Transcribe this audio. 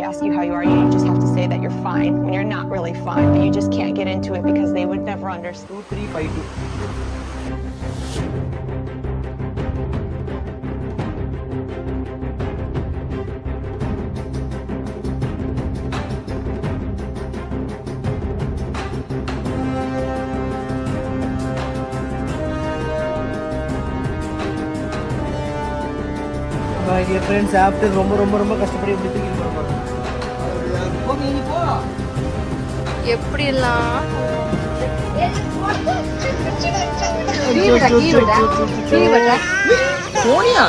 ask you how you are, you just have to say that you're fine when you're not really fine, but you just can't get into it because they would never understand. 2352. My dear friends, after ரொம்ப கஷ்டப்படி எப்படி தூக்கிட்டு போறோம். Okay நீ போ. எப்படிலாம் சோனியா